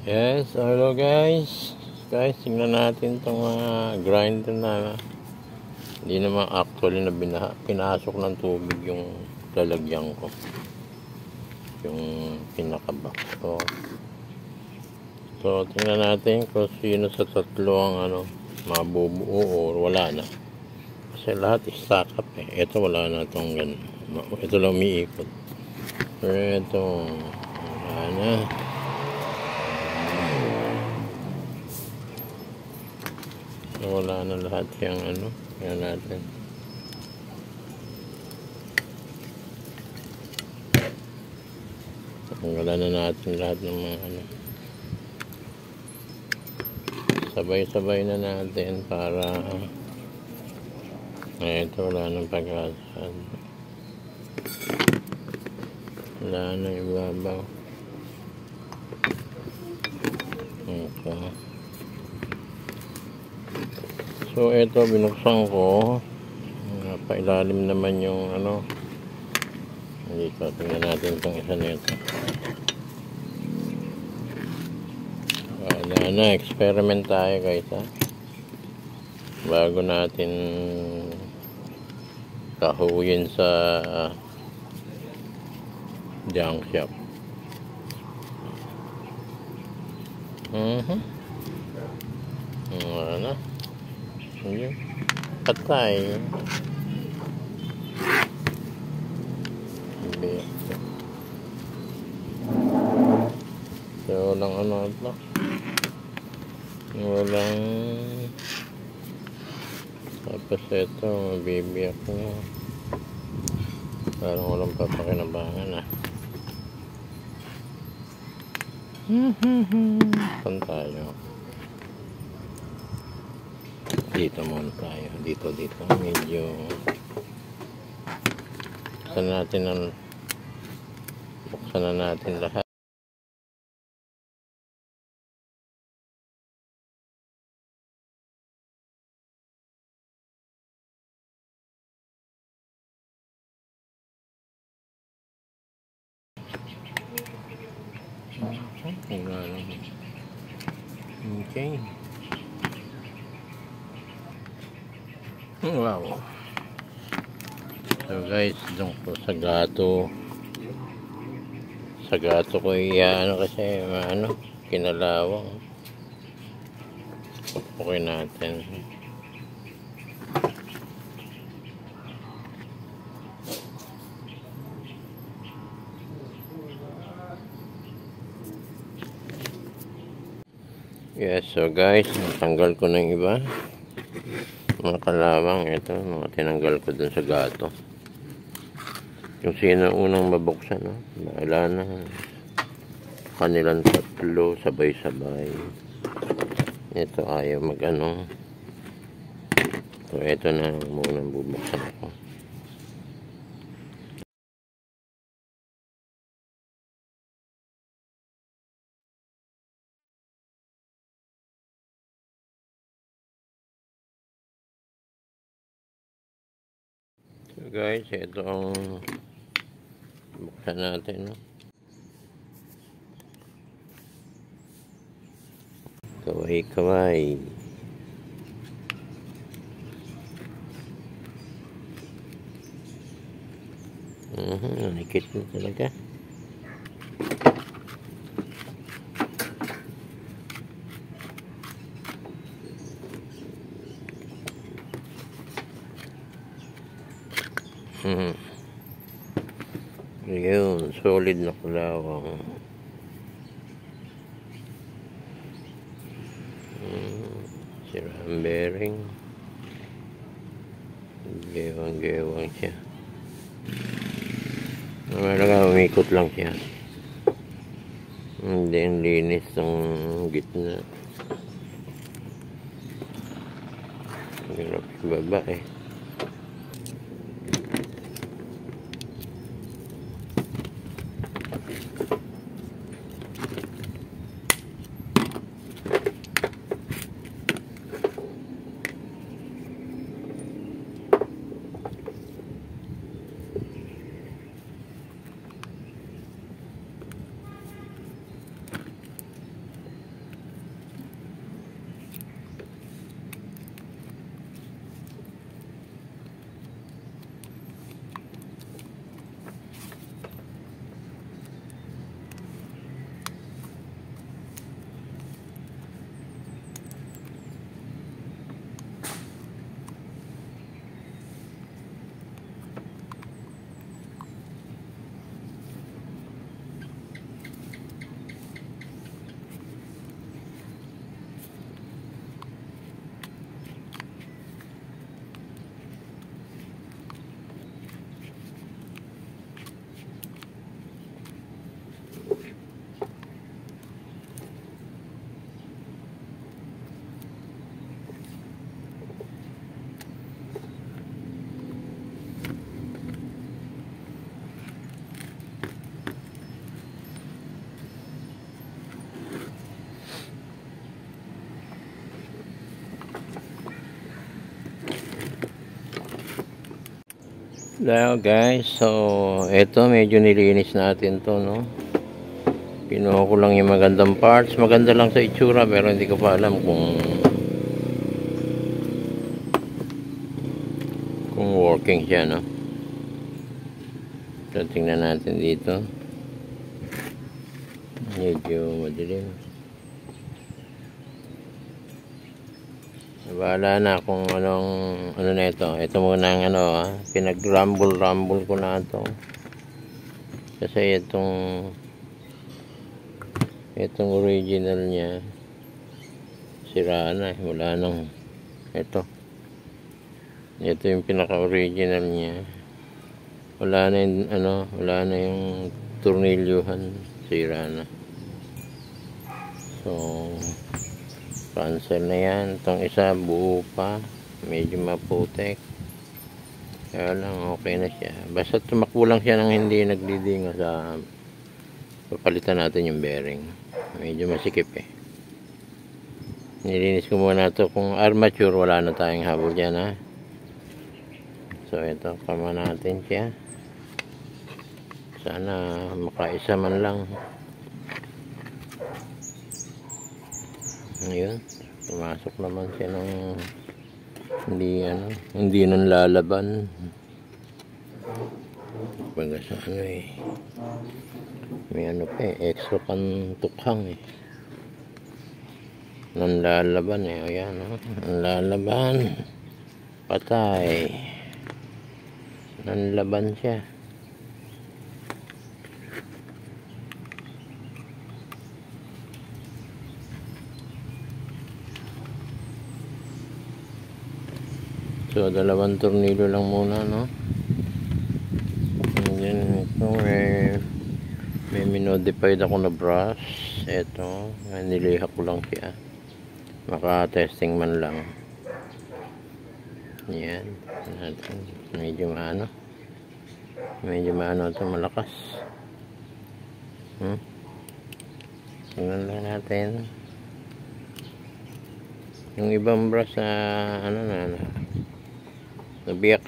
Yes, hello guys. Guys, tingnan natin itong grinder na hindi naman actually na pinasok ng tubig yung lalagyan ko. Yung pinaka-box ko. So, tingnan natin kung sino sa tatlo ang mabubuo o wala na. Kasi lahat stack up eh. Ito wala na itong ganun. Ito lang umiikot. Pero ito, wala na. Wala na lahat yung yan natin. Wala na natin lahat ng mga sabay-sabay na natin para ito wala nang pag-asa. Wala na ibabaw. Okay. So ito binuksan ko, pailalim naman yung dito. Tingnan natin itong isa nito. Wala na, experiment tayo guys bago natin kahuyin sa junk shop. Wala na. Patay. So, walang ito. Walang tapos ito, mabibiyak niya. Parang walang papakinabangan Saan tayo? Dito muna tayo. Dito. Medyo buksan na natin lahat. Okay. Wow. So guys, doon ko sa gato ko kasi kinalawang. Okay natin. Yes, so guys, natanggal ko ng iba. Mga kalawang, ito, mga tinanggal ko dun sa gato. Yung sino unang mabuksan, wala na. Kanilang tatlo, sabay-sabay. Ito ayaw So, ito na munang bubuksan ko. So guys, ito ang buksan natin, Kaway. Nakikit na talaga. Yun, solid na kalawang. Sirang bearing. Gewang siya. Malaga umikot lang siya. Hindi ang linis ng gitna. Hirap ibaba Hello guys, so eto medyo nilinis natin to, no. Kinuha ko lang yung magandang parts, maganda lang sa itsura pero hindi ko pa alam kung working siya, no. So tingnan natin dito, medyo madilim. Bahala na kung ano na ito. Ito muna ang pinag-rumble ko na ito. Kasi itong original niya sira na, wala nang ito yung pinaka-original niya. Wala na yung wala na yung tornilyuhan, sira na. So cancel na yan. Itong isa buo pa, medyo maputek, kaya lang okay na siya. Basta tumakbo lang siya nang hindi nagdidinga sa papalitan natin yung bearing. Medyo masikip eh. Nilinis ko muna ito. Kung armature, wala na tayong habol dyan, ha. So ito, kama natin siya. Sana makaisa man lang. Ayun, pumasok naman siya ng hindi nang lalaban. Baga sa may extra pang tukhang nang lalaban ayan, ang lalaban, patay, nang laban siya. So, dalawang tornilyo lang muna, no? And then, ito, may minodified ako na brush. Ito, nilihak ko lang siya. Maka-testing man lang. Yan. Medyo maano ito, malakas. Tingnan lang natin. Yung ibang brush nabiyak.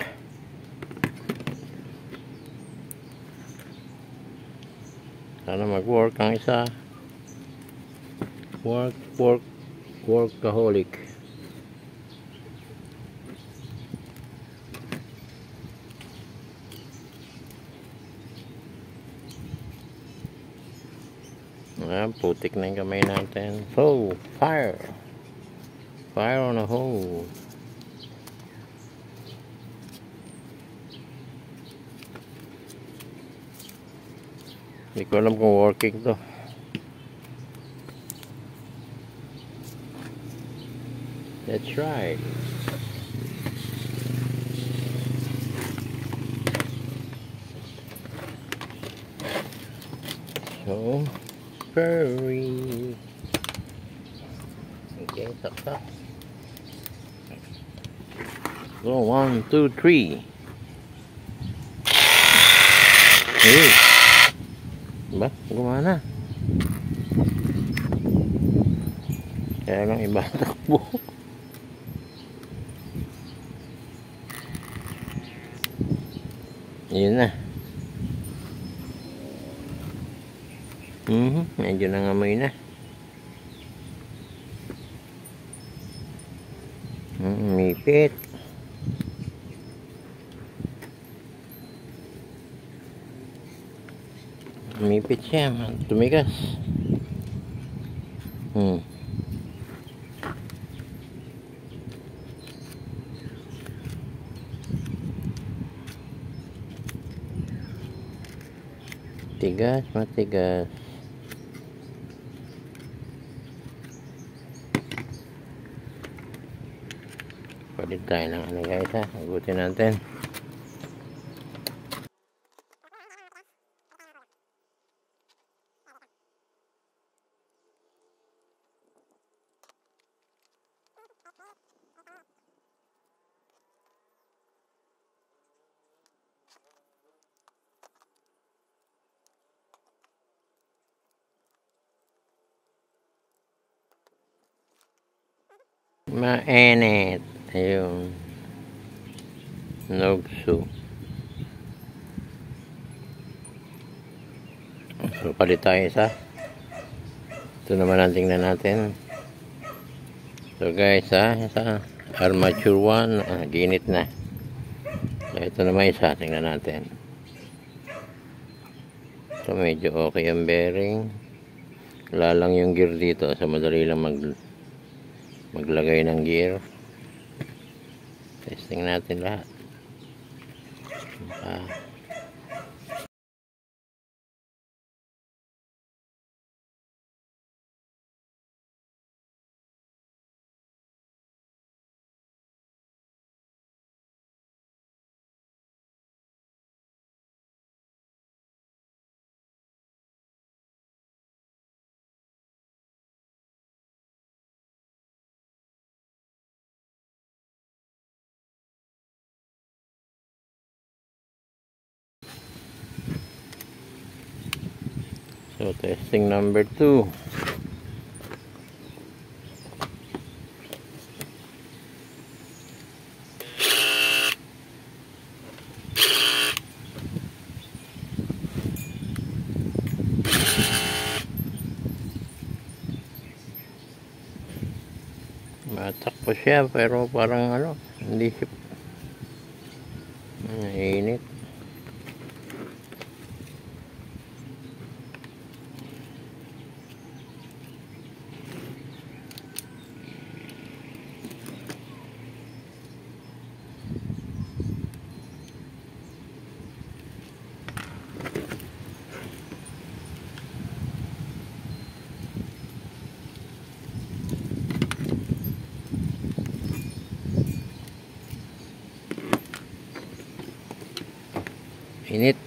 Sana mag-work ang isa. Workaholic. Putik na yung kamay natin. Oh, fire on a hole. Hindi ko alam kung working to. Let's try. So, furry. Okay, tak. So, 1, 2, 3. Hey. Ba? Gumana. Kaya lang iba takbo. Yun na. Medyo nangamoy na. Mipit. Mipit siya, tumigas. Matigas. Palit tayo ng guys, ha. Agutin natin. Mainit. Ayun. Nogso. So palit tayo isa. Ito naman ang tingnan natin. So guys, isa armature 1, ginit na. So ito naman isa, tingnan natin. So medyo okay ang bearing. Wala lang yung gear dito, so madali lang maglagay ng gear. Testing natin lahat. So testing number 2. Matakpo siya pero parang hindi siya init. Init.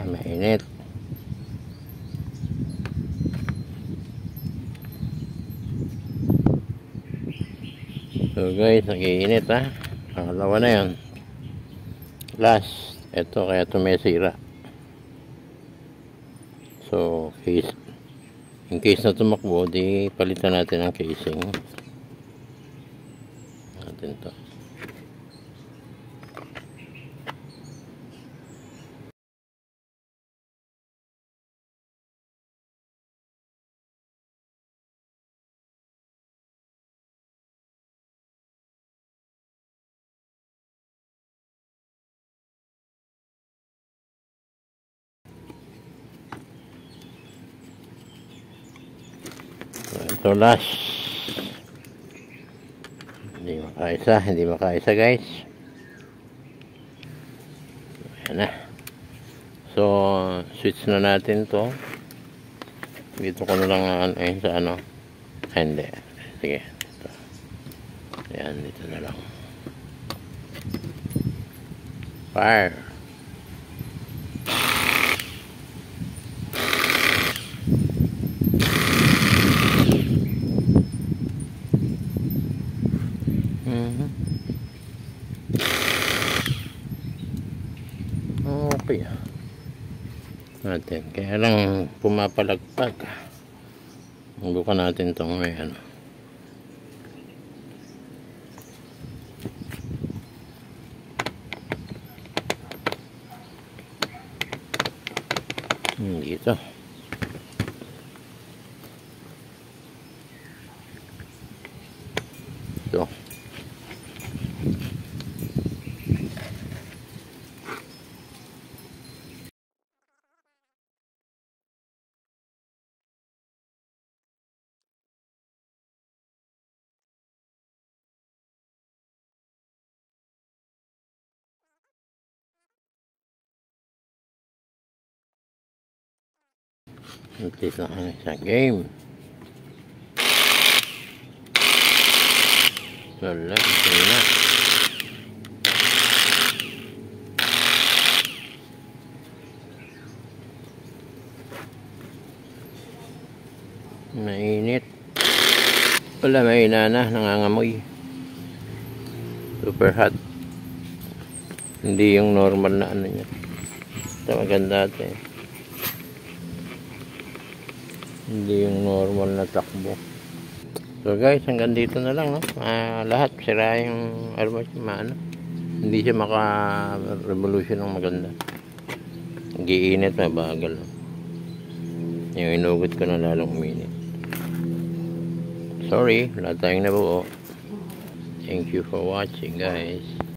Mainit. So guys, nag-iinit pangalawa na yun. Last. Ito kaya ito may sira. So in case na tumakbo, di palitan natin ang casing natin to. Ito last. Hindi makaisa guys. Ayan na. So switch na natin to. Dito ko na lang sa hindi. Sige. Ito. Ayan, dito na lang. Fire. Okay natin, kaya lang pumapalagpag. Bukan natin itong may dito. Ito. At least sa game. Wala, ito na. Mainit. Wala, mahina na, nangangamoy. Super hot. Hindi yung normal na ano niya. Ito maganda ito eh. Hindi yung normal na takbo. So guys, hanggang dito na lang, no? Lahat sira yung airbox, ano. Hindi siya maka-revolution ng maganda. Giinit, mabagal. No? Yung inugot ko na lalong uminit. Sorry, wala tayong nabuo. Thank you for watching, guys.